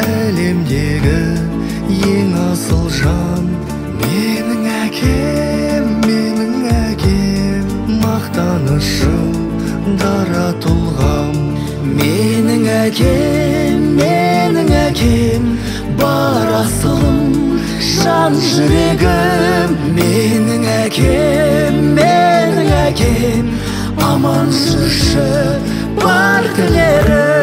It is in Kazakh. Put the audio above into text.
әлемдегі ең асыл жан. Менің әкем, мақтанышым, дара тұлғам. Менің әкем, бар асылым, жан жүрегім. Менің әкем, аман жүрші бар тілерім.